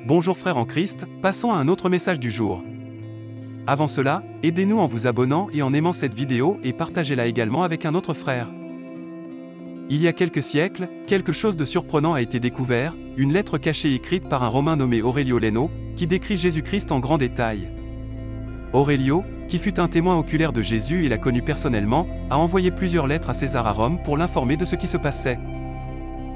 Bonjour frères en Christ, passons à un autre message du jour. Avant cela, aidez-nous en vous abonnant et en aimant cette vidéo et partagez-la également avec un autre frère. Il y a quelques siècles, quelque chose de surprenant a été découvert, une lettre cachée écrite par un Romain nommé Aurelio Leno, qui décrit Jésus-Christ en grand détail. Aurelio, qui fut un témoin oculaire de Jésus et l'a connu personnellement, a envoyé plusieurs lettres à César à Rome pour l'informer de ce qui se passait.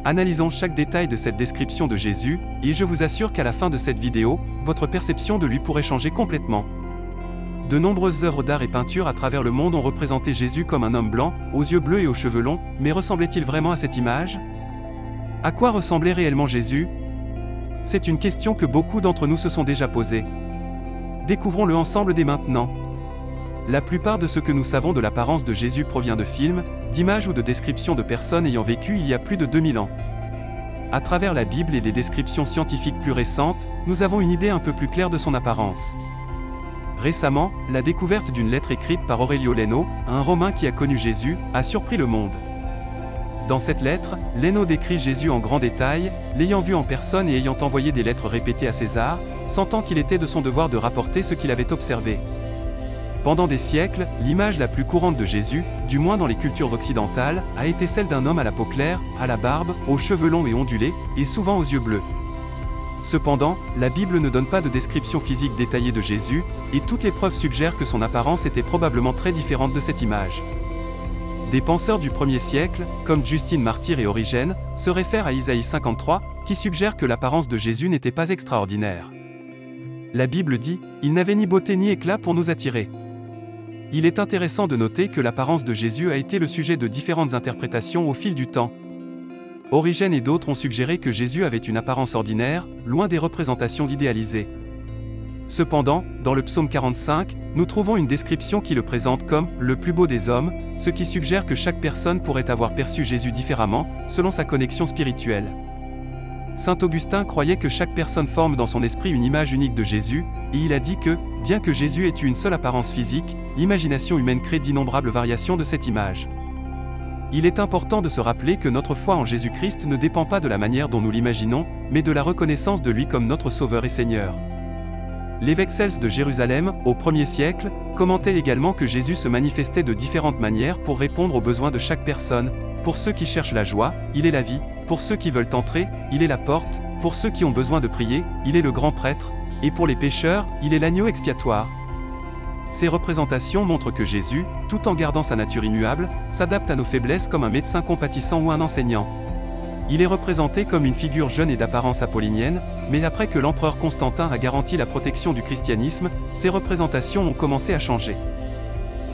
Analysons chaque détail de cette description de Jésus, et je vous assure qu'à la fin de cette vidéo, votre perception de lui pourrait changer complètement. De nombreuses œuvres d'art et peinture à travers le monde ont représenté Jésus comme un homme blanc, aux yeux bleus et aux cheveux longs, mais ressemblait-il vraiment à cette image? À quoi ressemblait réellement Jésus? C'est une question que beaucoup d'entre nous se sont déjà posées. Découvrons-le ensemble dès maintenant. La plupart de ce que nous savons de l'apparence de Jésus provient de films, d'images ou de descriptions de personnes ayant vécu il y a plus de 2000 ans. À travers la Bible et des descriptions scientifiques plus récentes, nous avons une idée un peu plus claire de son apparence. Récemment, la découverte d'une lettre écrite par Aurelio Leno, un Romain qui a connu Jésus, a surpris le monde. Dans cette lettre, Leno décrit Jésus en grand détail, l'ayant vu en personne et ayant envoyé des lettres répétées à César, sentant qu'il était de son devoir de rapporter ce qu'il avait observé. Pendant des siècles, l'image la plus courante de Jésus, du moins dans les cultures occidentales, a été celle d'un homme à la peau claire, à la barbe, aux cheveux longs et ondulés, et souvent aux yeux bleus. Cependant, la Bible ne donne pas de description physique détaillée de Jésus, et toutes les preuves suggèrent que son apparence était probablement très différente de cette image. Des penseurs du 1er siècle, comme Justine Martyr et Origène, se réfèrent à Isaïe 53, qui suggère que l'apparence de Jésus n'était pas extraordinaire. La Bible dit « Il n'avait ni beauté ni éclat pour nous attirer ». Il est intéressant de noter que l'apparence de Jésus a été le sujet de différentes interprétations au fil du temps. Origène et d'autres ont suggéré que Jésus avait une apparence ordinaire, loin des représentations idéalisées. Cependant, dans le psaume 45, nous trouvons une description qui le présente comme « le plus beau des hommes », ce qui suggère que chaque personne pourrait avoir perçu Jésus différemment, selon sa connexion spirituelle. Saint Augustin croyait que chaque personne forme dans son esprit une image unique de Jésus, et il a dit que, bien que Jésus ait eu une seule apparence physique, l'imagination humaine crée d'innombrables variations de cette image. Il est important de se rappeler que notre foi en Jésus-Christ ne dépend pas de la manière dont nous l'imaginons, mais de la reconnaissance de lui comme notre Sauveur et Seigneur. L'évêque Cels de Jérusalem, au 1er siècle, commentait également que Jésus se manifestait de différentes manières pour répondre aux besoins de chaque personne. Pour ceux qui cherchent la joie, il est la vie, pour ceux qui veulent entrer, il est la porte, pour ceux qui ont besoin de prier, il est le grand prêtre, et pour les pécheurs, il est l'agneau expiatoire. Ces représentations montrent que Jésus, tout en gardant sa nature immuable, s'adapte à nos faiblesses comme un médecin compatissant ou un enseignant. Il est représenté comme une figure jeune et d'apparence apollinienne, mais après que l'empereur Constantin a garanti la protection du christianisme, ces représentations ont commencé à changer.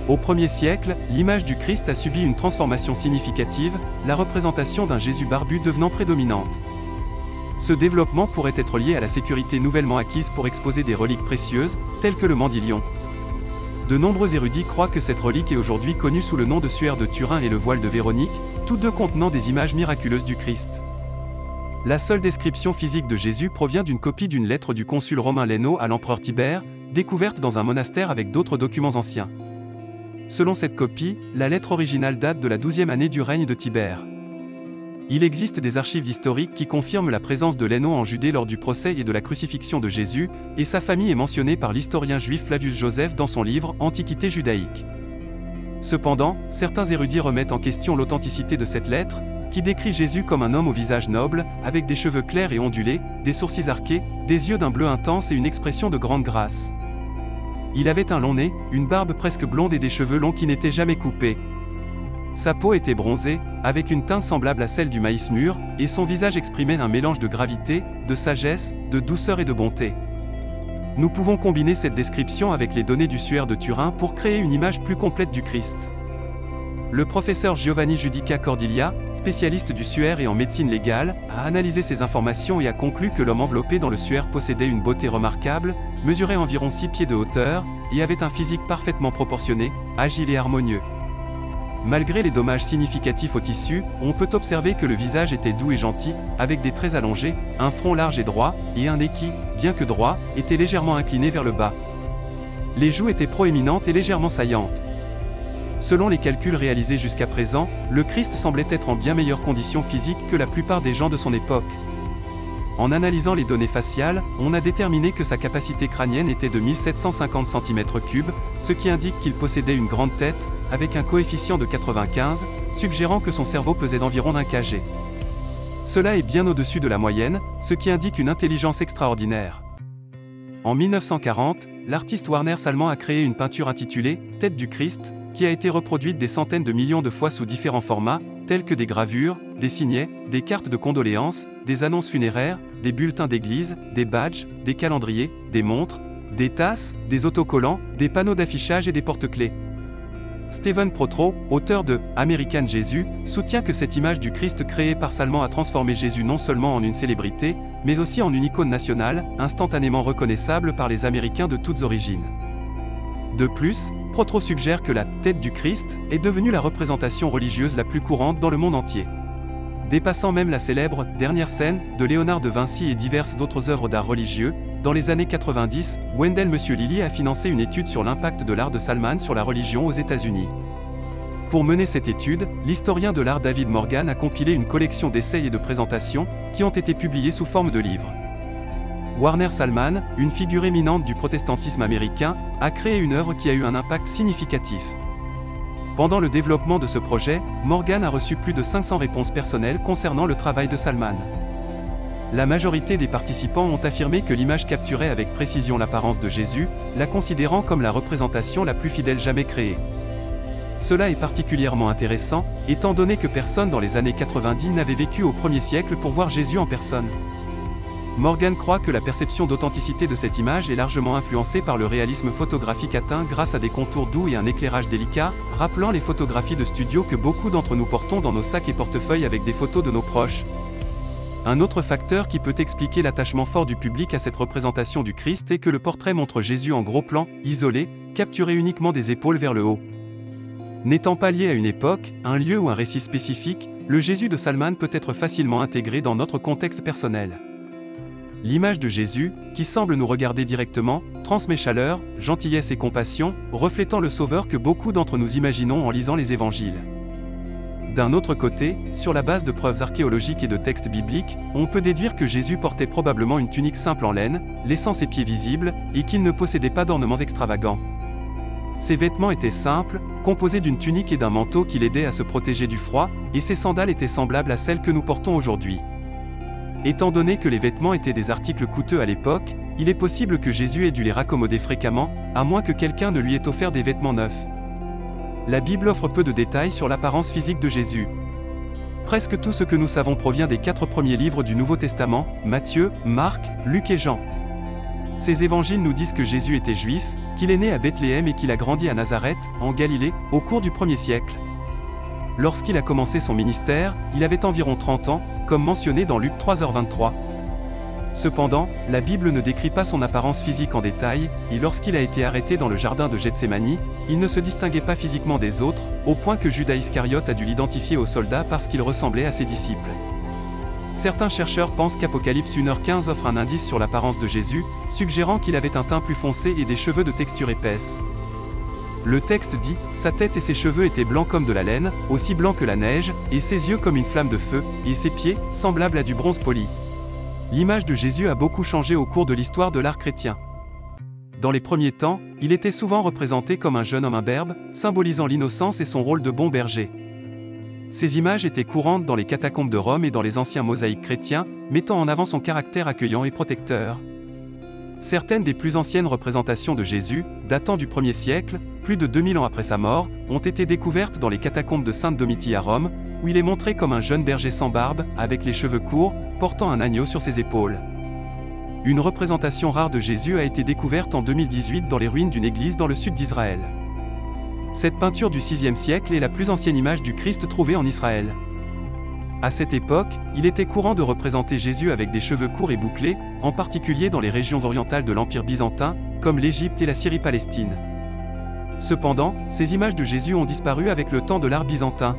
Au 1er siècle, l'image du Christ a subi une transformation significative, la représentation d'un Jésus barbu devenant prédominante. Ce développement pourrait être lié à la sécurité nouvellement acquise pour exposer des reliques précieuses, telles que le mandilion. De nombreux érudits croient que cette relique est aujourd'hui connue sous le nom de suaire de Turin et le voile de Véronique, tous deux contenant des images miraculeuses du Christ. La seule description physique de Jésus provient d'une copie d'une lettre du consul romain Leno à l'empereur Tibère, découverte dans un monastère avec d'autres documents anciens. Selon cette copie, la lettre originale date de la 12e année du règne de Tibère. Il existe des archives historiques qui confirment la présence de Leno en Judée lors du procès et de la crucifixion de Jésus, et sa famille est mentionnée par l'historien juif Flavius Joseph dans son livre Antiquité judaïque. Cependant, certains érudits remettent en question l'authenticité de cette lettre, qui décrit Jésus comme un homme au visage noble, avec des cheveux clairs et ondulés, des sourcils arqués, des yeux d'un bleu intense et une expression de grande grâce. Il avait un long nez, une barbe presque blonde et des cheveux longs qui n'étaient jamais coupés. Sa peau était bronzée, avec une teinte semblable à celle du maïs mûr, et son visage exprimait un mélange de gravité, de sagesse, de douceur et de bonté. Nous pouvons combiner cette description avec les données du suaire de Turin pour créer une image plus complète du Christ. Le professeur Giovanni Giudica Cordiglia, spécialiste du suaire et en médecine légale, a analysé ces informations et a conclu que l'homme enveloppé dans le suaire possédait une beauté remarquable, mesurait environ 6 pieds de hauteur, et avait un physique parfaitement proportionné, agile et harmonieux. Malgré les dommages significatifs au tissu, on peut observer que le visage était doux et gentil, avec des traits allongés, un front large et droit, et un nez qui, bien que droit, était légèrement incliné vers le bas. Les joues étaient proéminentes et légèrement saillantes. Selon les calculs réalisés jusqu'à présent, le Christ semblait être en bien meilleures conditions physiques que la plupart des gens de son époque. En analysant les données faciales, on a déterminé que sa capacité crânienne était de 1750 cm3, ce qui indique qu'il possédait une grande tête, avec un coefficient de 95, suggérant que son cerveau pesait d'environ 1 kg. Cela est bien au-dessus de la moyenne, ce qui indique une intelligence extraordinaire. En 1940, l'artiste Warner Sallman a créé une peinture intitulée « Tête du Christ », qui a été reproduite des centaines de millions de fois sous différents formats, tels que des gravures, des signets, des cartes de condoléances, des annonces funéraires, des bulletins d'église, des badges, des calendriers, des montres, des tasses, des autocollants, des panneaux d'affichage et des porte-clés. Stephen Protro, auteur de « American Jésus », soutient que cette image du Christ créée par Sallman a transformé Jésus non seulement en une célébrité, mais aussi en une icône nationale, instantanément reconnaissable par les Américains de toutes origines. De plus, Protro suggère que la « tête du Christ » est devenue la représentation religieuse la plus courante dans le monde entier. Dépassant même la célèbre « Dernière scène » de Léonard de Vinci et diverses autres œuvres d'art religieux, dans les années 90, Wendell Lilly a financé une étude sur l'impact de l'art de Sallman sur la religion aux États-Unis. Pour mener cette étude, l'historien de l'art David Morgan a compilé une collection d'essais et de présentations, qui ont été publiés sous forme de livres. Warner Sallman, une figure éminente du protestantisme américain, a créé une œuvre qui a eu un impact significatif. Pendant le développement de ce projet, Morgan a reçu plus de 500 réponses personnelles concernant le travail de Sallman. La majorité des participants ont affirmé que l'image capturait avec précision l'apparence de Jésus, la considérant comme la représentation la plus fidèle jamais créée. Cela est particulièrement intéressant, étant donné que personne dans les années 90 n'avait vécu au 1er siècle pour voir Jésus en personne. Morgan croit que la perception d'authenticité de cette image est largement influencée par le réalisme photographique atteint grâce à des contours doux et un éclairage délicat, rappelant les photographies de studio que beaucoup d'entre nous portons dans nos sacs et portefeuilles avec des photos de nos proches. Un autre facteur qui peut expliquer l'attachement fort du public à cette représentation du Christ est que le portrait montre Jésus en gros plan, isolé, capturé uniquement des épaules vers le haut. N'étant pas lié à une époque, un lieu ou un récit spécifique, le Jésus de Sallman peut être facilement intégré dans notre contexte personnel. L'image de Jésus, qui semble nous regarder directement, transmet chaleur, gentillesse et compassion, reflétant le Sauveur que beaucoup d'entre nous imaginons en lisant les évangiles. D'un autre côté, sur la base de preuves archéologiques et de textes bibliques, on peut déduire que Jésus portait probablement une tunique simple en laine, laissant ses pieds visibles, et qu'il ne possédait pas d'ornements extravagants. Ses vêtements étaient simples, composés d'une tunique et d'un manteau qui l'aidait à se protéger du froid, et ses sandales étaient semblables à celles que nous portons aujourd'hui. Étant donné que les vêtements étaient des articles coûteux à l'époque, il est possible que Jésus ait dû les raccommoder fréquemment, à moins que quelqu'un ne lui ait offert des vêtements neufs. La Bible offre peu de détails sur l'apparence physique de Jésus. Presque tout ce que nous savons provient des 4 premiers livres du Nouveau Testament, Matthieu, Marc, Luc et Jean. Ces évangiles nous disent que Jésus était juif, qu'il est né à Bethléem et qu'il a grandi à Nazareth, en Galilée, au cours du 1er siècle. Lorsqu'il a commencé son ministère, il avait environ 30 ans, comme mentionné dans Luc 3h23. Cependant, la Bible ne décrit pas son apparence physique en détail, et lorsqu'il a été arrêté dans le jardin de Gethsémani, il ne se distinguait pas physiquement des autres, au point que Judas Iscariote a dû l'identifier aux soldats parce qu'il ressemblait à ses disciples. Certains chercheurs pensent qu'Apocalypse 1h15 offre un indice sur l'apparence de Jésus, suggérant qu'il avait un teint plus foncé et des cheveux de texture épaisse. Le texte dit « Sa tête et ses cheveux étaient blancs comme de la laine, aussi blancs que la neige, et ses yeux comme une flamme de feu, et ses pieds, semblables à du bronze poli. » L'image de Jésus a beaucoup changé au cours de l'histoire de l'art chrétien. Dans les premiers temps, il était souvent représenté comme un jeune homme imberbe, symbolisant l'innocence et son rôle de bon berger. Ces images étaient courantes dans les catacombes de Rome et dans les anciens mosaïques chrétiens, mettant en avant son caractère accueillant et protecteur. Certaines des plus anciennes représentations de Jésus, datant du 1er siècle, plus de 2000 ans après sa mort, ont été découvertes dans les catacombes de Sainte-Domitie à Rome, où il est montré comme un jeune berger sans barbe, avec les cheveux courts, portant un agneau sur ses épaules. Une représentation rare de Jésus a été découverte en 2018 dans les ruines d'une église dans le sud d'Israël. Cette peinture du VIe siècle est la plus ancienne image du Christ trouvée en Israël. À cette époque, il était courant de représenter Jésus avec des cheveux courts et bouclés, en particulier dans les régions orientales de l'Empire byzantin, comme l'Égypte et la Syrie-Palestine. Cependant, ces images de Jésus ont disparu avec le temps de l'art byzantin.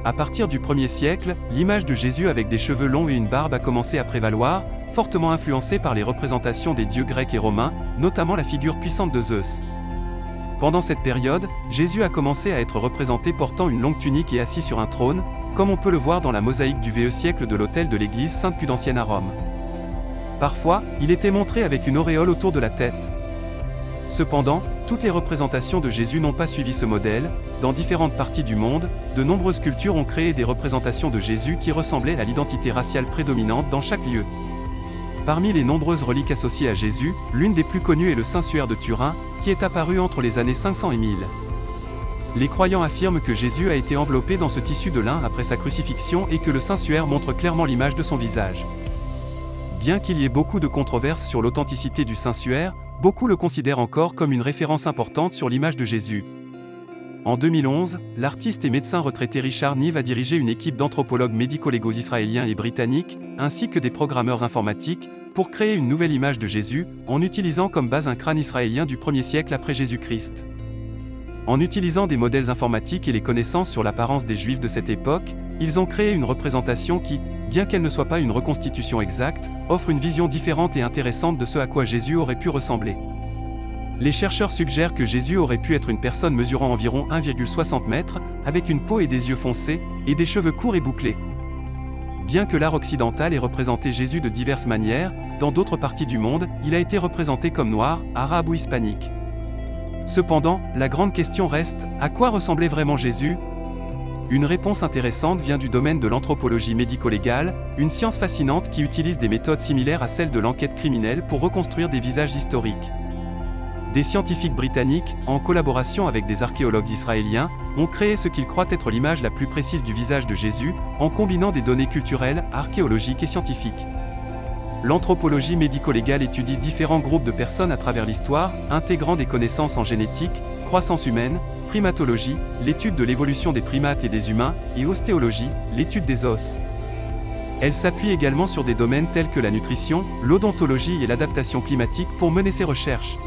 À partir du 1er siècle, l'image de Jésus avec des cheveux longs et une barbe a commencé à prévaloir, fortement influencée par les représentations des dieux grecs et romains, notamment la figure puissante de Zeus. Pendant cette période, Jésus a commencé à être représenté portant une longue tunique et assis sur un trône, comme on peut le voir dans la mosaïque du VE siècle de l'autel de l'église Sainte-Pudancienne à Rome. Parfois, il était montré avec une auréole autour de la tête. Cependant, toutes les représentations de Jésus n'ont pas suivi ce modèle. Dans différentes parties du monde, de nombreuses cultures ont créé des représentations de Jésus qui ressemblaient à l'identité raciale prédominante dans chaque lieu. Parmi les nombreuses reliques associées à Jésus, l'une des plus connues est le Saint-Suaire de Turin, qui est apparu entre les années 500 et 1000. Les croyants affirment que Jésus a été enveloppé dans ce tissu de lin après sa crucifixion et que le Saint-Suaire montre clairement l'image de son visage. Bien qu'il y ait beaucoup de controverses sur l'authenticité du Saint-Suaire, beaucoup le considèrent encore comme une référence importante sur l'image de Jésus. En 2011, l'artiste et médecin retraité Richard Neave a dirigé une équipe d'anthropologues médico-légaux israéliens et britanniques, ainsi que des programmeurs informatiques, pour créer une nouvelle image de Jésus, en utilisant comme base un crâne israélien du 1er siècle après Jésus-Christ. En utilisant des modèles informatiques et les connaissances sur l'apparence des Juifs de cette époque, ils ont créé une représentation qui, bien qu'elle ne soit pas une reconstitution exacte, offre une vision différente et intéressante de ce à quoi Jésus aurait pu ressembler. Les chercheurs suggèrent que Jésus aurait pu être une personne mesurant environ 1,60 m, avec une peau et des yeux foncés, et des cheveux courts et bouclés. Bien que l'art occidental ait représenté Jésus de diverses manières, dans d'autres parties du monde, il a été représenté comme noir, arabe ou hispanique. Cependant, la grande question reste, à quoi ressemblait vraiment Jésus ? Une réponse intéressante vient du domaine de l'anthropologie médico-légale, une science fascinante qui utilise des méthodes similaires à celles de l'enquête criminelle pour reconstruire des visages historiques. Des scientifiques britanniques, en collaboration avec des archéologues israéliens, ont créé ce qu'ils croient être l'image la plus précise du visage de Jésus, en combinant des données culturelles, archéologiques et scientifiques. L'anthropologie médico-légale étudie différents groupes de personnes à travers l'histoire, intégrant des connaissances en génétique, croissance humaine, primatologie, l'étude de l'évolution des primates et des humains, et ostéologie, l'étude des os. Elle s'appuie également sur des domaines tels que la nutrition, l'odontologie et l'adaptation climatique pour mener ses recherches.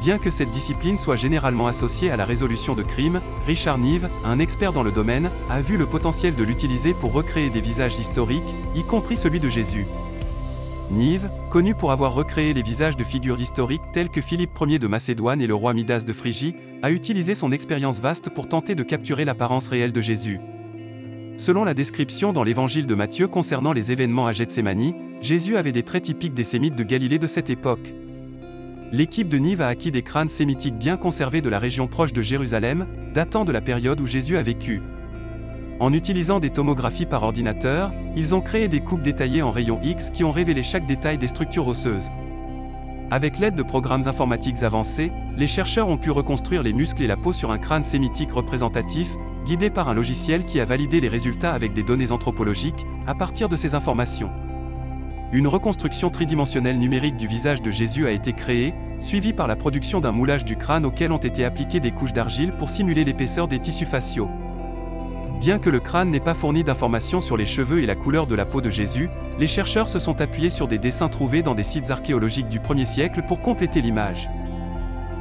Bien que cette discipline soit généralement associée à la résolution de crimes, Richard Neave, un expert dans le domaine, a vu le potentiel de l'utiliser pour recréer des visages historiques, y compris celui de Jésus. Neave, connu pour avoir recréé les visages de figures historiques telles que Philippe Ier de Macédoine et le roi Midas de Phrygie, a utilisé son expérience vaste pour tenter de capturer l'apparence réelle de Jésus. Selon la description dans l'évangile de Matthieu concernant les événements à Gethsémani, Jésus avait des traits typiques des Sémites de Galilée de cette époque. L'équipe de Neave a acquis des crânes sémitiques bien conservés de la région proche de Jérusalem, datant de la période où Jésus a vécu. En utilisant des tomographies par ordinateur, ils ont créé des coupes détaillées en rayons X qui ont révélé chaque détail des structures osseuses. Avec l'aide de programmes informatiques avancés, les chercheurs ont pu reconstruire les muscles et la peau sur un crâne sémitique représentatif, guidé par un logiciel qui a validé les résultats avec des données anthropologiques, à partir de ces informations. Une reconstruction tridimensionnelle numérique du visage de Jésus a été créée, suivie par la production d'un moulage du crâne auquel ont été appliquées des couches d'argile pour simuler l'épaisseur des tissus faciaux. Bien que le crâne n'ait pas fourni d'informations sur les cheveux et la couleur de la peau de Jésus, les chercheurs se sont appuyés sur des dessins trouvés dans des sites archéologiques du 1er siècle pour compléter l'image.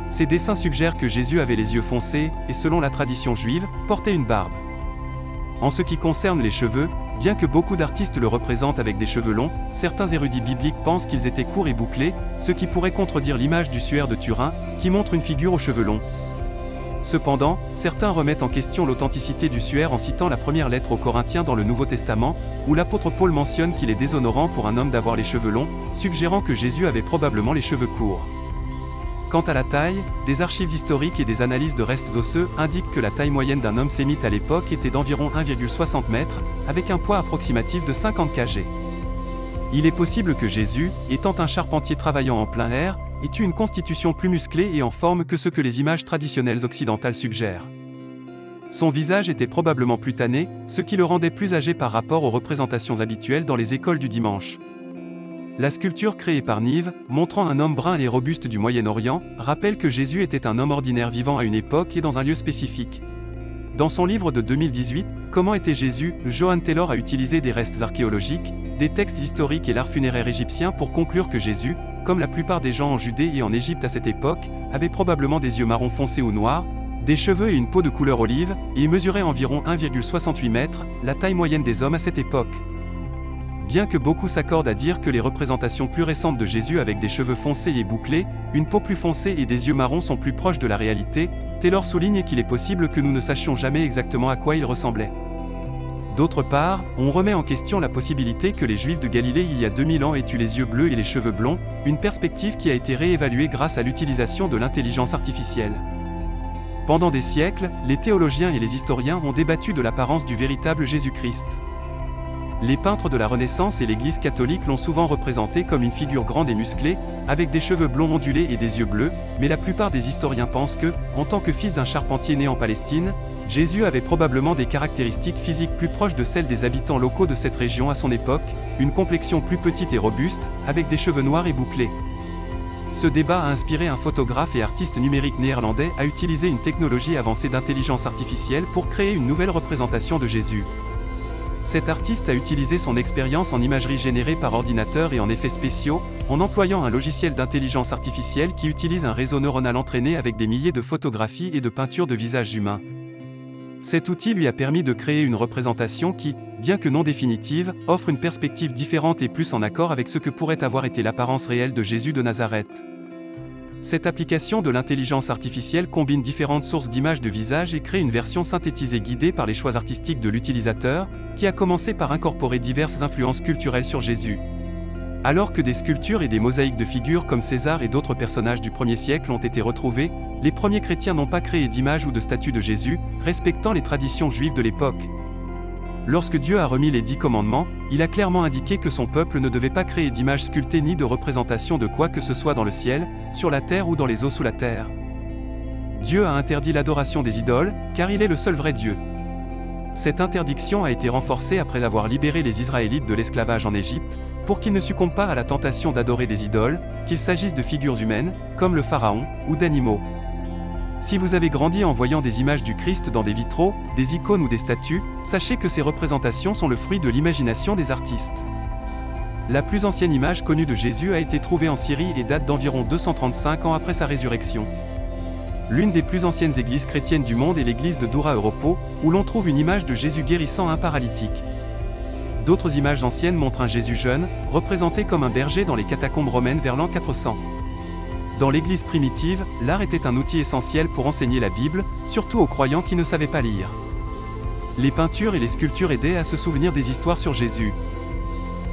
Ces dessins suggèrent que Jésus avait les yeux foncés, et selon la tradition juive, portait une barbe. En ce qui concerne les cheveux, bien que beaucoup d'artistes le représentent avec des cheveux longs, certains érudits bibliques pensent qu'ils étaient courts et bouclés, ce qui pourrait contredire l'image du Suaire de Turin, qui montre une figure aux cheveux longs. Cependant, certains remettent en question l'authenticité du Suaire en citant la première lettre aux Corinthiens dans le Nouveau Testament, où l'apôtre Paul mentionne qu'il est déshonorant pour un homme d'avoir les cheveux longs, suggérant que Jésus avait probablement les cheveux courts. Quant à la taille, des archives historiques et des analyses de restes osseux indiquent que la taille moyenne d'un homme sémite à l'époque était d'environ 1,60 m, avec un poids approximatif de 50 kg. Il est possible que Jésus, étant un charpentier travaillant en plein air, ait eu une constitution plus musclée et en forme que ce que les images traditionnelles occidentales suggèrent. Son visage était probablement plus tanné, ce qui le rendait plus âgé par rapport aux représentations habituelles dans les écoles du dimanche. La sculpture créée par Neave, montrant un homme brun et robuste du Moyen-Orient, rappelle que Jésus était un homme ordinaire vivant à une époque et dans un lieu spécifique. Dans son livre de 2018, Comment était Jésus, Johan Taylor a utilisé des restes archéologiques, des textes historiques et l'art funéraire égyptien pour conclure que Jésus, comme la plupart des gens en Judée et en Égypte à cette époque, avait probablement des yeux marron foncés ou noirs, des cheveux et une peau de couleur olive, et mesurait environ 1,68 m, la taille moyenne des hommes à cette époque. Bien que beaucoup s'accordent à dire que les représentations plus récentes de Jésus avec des cheveux foncés et bouclés, une peau plus foncée et des yeux marrons sont plus proches de la réalité, Taylor souligne qu'il est possible que nous ne sachions jamais exactement à quoi il ressemblait. D'autre part, on remet en question la possibilité que les Juifs de Galilée il y a 2000 ans aient eu les yeux bleus et les cheveux blonds, une perspective qui a été réévaluée grâce à l'utilisation de l'intelligence artificielle. Pendant des siècles, les théologiens et les historiens ont débattu de l'apparence du véritable Jésus-Christ. Les peintres de la Renaissance et l'Église catholique l'ont souvent représenté comme une figure grande et musclée, avec des cheveux blonds ondulés et des yeux bleus, mais la plupart des historiens pensent que, en tant que fils d'un charpentier né en Palestine, Jésus avait probablement des caractéristiques physiques plus proches de celles des habitants locaux de cette région à son époque, une complexion plus petite et robuste, avec des cheveux noirs et bouclés. Ce débat a inspiré un photographe et artiste numérique néerlandais à utiliser une technologie avancée d'intelligence artificielle pour créer une nouvelle représentation de Jésus. Cet artiste a utilisé son expérience en imagerie générée par ordinateur et en effets spéciaux, en employant un logiciel d'intelligence artificielle qui utilise un réseau neuronal entraîné avec des milliers de photographies et de peintures de visages humains. Cet outil lui a permis de créer une représentation qui, bien que non définitive, offre une perspective différente et plus en accord avec ce que pourrait avoir été l'apparence réelle de Jésus de Nazareth. Cette application de l'intelligence artificielle combine différentes sources d'images de visage et crée une version synthétisée guidée par les choix artistiques de l'utilisateur, qui a commencé par incorporer diverses influences culturelles sur Jésus. Alors que des sculptures et des mosaïques de figures comme César et d'autres personnages du 1er siècle ont été retrouvés, les premiers chrétiens n'ont pas créé d'images ou de statues de Jésus, respectant les traditions juives de l'époque. Lorsque Dieu a remis les 10 commandements, il a clairement indiqué que son peuple ne devait pas créer d'images sculptées ni de représentation de quoi que ce soit dans le ciel, sur la terre ou dans les eaux sous la terre. Dieu a interdit l'adoration des idoles, car il est le seul vrai Dieu. Cette interdiction a été renforcée après avoir libéré les Israélites de l'esclavage en Égypte, pour qu'ils ne succombent pas à la tentation d'adorer des idoles, qu'il s'agisse de figures humaines, comme le pharaon, ou d'animaux. Si vous avez grandi en voyant des images du Christ dans des vitraux, des icônes ou des statues, sachez que ces représentations sont le fruit de l'imagination des artistes. La plus ancienne image connue de Jésus a été trouvée en Syrie et date d'environ 235 ans après sa résurrection. L'une des plus anciennes églises chrétiennes du monde est l'église de Doura Europo, où l'on trouve une image de Jésus guérissant un paralytique. D'autres images anciennes montrent un Jésus jeune, représenté comme un berger dans les catacombes romaines vers l'an 400. Dans l'Église primitive, l'art était un outil essentiel pour enseigner la Bible, surtout aux croyants qui ne savaient pas lire. Les peintures et les sculptures aidaient à se souvenir des histoires sur Jésus.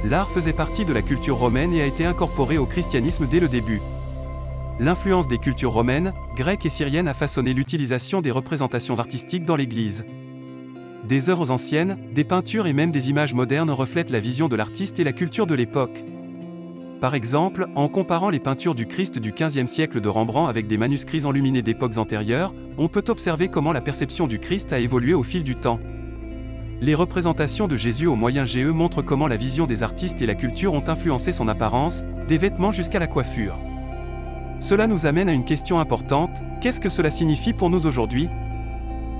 L'art faisait partie de la culture romaine et a été incorporé au christianisme dès le début. L'influence des cultures romaines, grecques et syriennes a façonné l'utilisation des représentations artistiques dans l'Église. Des œuvres anciennes, des peintures et même des images modernes reflètent la vision de l'artiste et la culture de l'époque. Par exemple, en comparant les peintures du Christ du XVe siècle de Rembrandt avec des manuscrits enluminés d'époques antérieures, on peut observer comment la perception du Christ a évolué au fil du temps. Les représentations de Jésus au Moyen-GE montrent comment la vision des artistes et la culture ont influencé son apparence, des vêtements jusqu'à la coiffure. Cela nous amène à une question importante, qu'est-ce que cela signifie pour nous aujourd'hui ?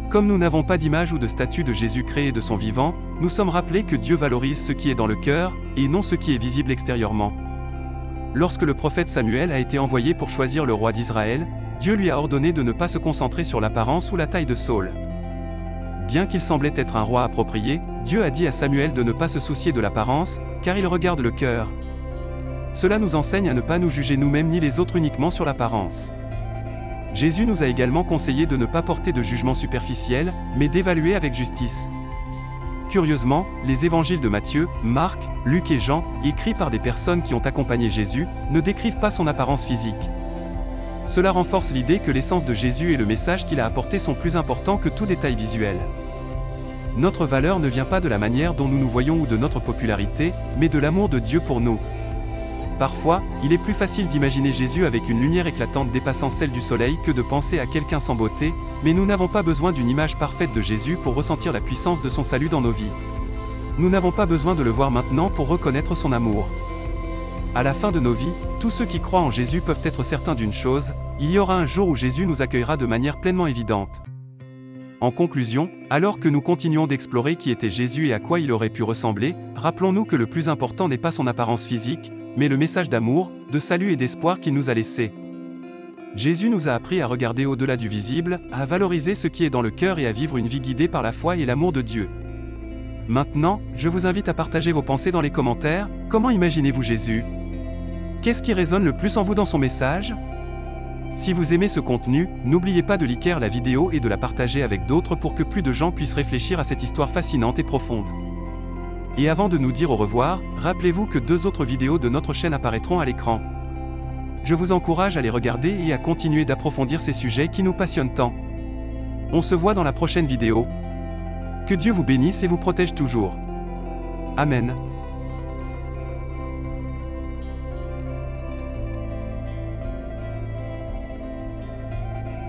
Comme nous n'avons pas d'image ou de statue de Jésus créée de son vivant, nous sommes rappelés que Dieu valorise ce qui est dans le cœur, et non ce qui est visible extérieurement. Lorsque le prophète Samuel a été envoyé pour choisir le roi d'Israël, Dieu lui a ordonné de ne pas se concentrer sur l'apparence ou la taille de Saül. Bien qu'il semblait être un roi approprié, Dieu a dit à Samuel de ne pas se soucier de l'apparence, car il regarde le cœur. Cela nous enseigne à ne pas nous juger nous-mêmes ni les autres uniquement sur l'apparence. Jésus nous a également conseillé de ne pas porter de jugement superficiel, mais d'évaluer avec justice. Curieusement, les évangiles de Matthieu, Marc, Luc et Jean, écrits par des personnes qui ont accompagné Jésus, ne décrivent pas son apparence physique. Cela renforce l'idée que l'essence de Jésus et le message qu'il a apporté sont plus importants que tout détail visuel. Notre valeur ne vient pas de la manière dont nous nous voyons ou de notre popularité, mais de l'amour de Dieu pour nous. Parfois, il est plus facile d'imaginer Jésus avec une lumière éclatante dépassant celle du soleil que de penser à quelqu'un sans beauté, mais nous n'avons pas besoin d'une image parfaite de Jésus pour ressentir la puissance de son salut dans nos vies. Nous n'avons pas besoin de le voir maintenant pour reconnaître son amour. À la fin de nos vies, tous ceux qui croient en Jésus peuvent être certains d'une chose, il y aura un jour où Jésus nous accueillera de manière pleinement évidente. En conclusion, alors que nous continuons d'explorer qui était Jésus et à quoi il aurait pu ressembler, rappelons-nous que le plus important n'est pas son apparence physique, mais le message d'amour, de salut et d'espoir qu'il nous a laissé. Jésus nous a appris à regarder au-delà du visible, à valoriser ce qui est dans le cœur et à vivre une vie guidée par la foi et l'amour de Dieu. Maintenant, je vous invite à partager vos pensées dans les commentaires. Comment imaginez-vous Jésus? Qu'est-ce qui résonne le plus en vous dans son message? Si vous aimez ce contenu, n'oubliez pas de liker la vidéo et de la partager avec d'autres pour que plus de gens puissent réfléchir à cette histoire fascinante et profonde. Et avant de nous dire au revoir, rappelez-vous que 2 autres vidéos de notre chaîne apparaîtront à l'écran. Je vous encourage à les regarder et à continuer d'approfondir ces sujets qui nous passionnent tant. On se voit dans la prochaine vidéo. Que Dieu vous bénisse et vous protège toujours. Amen.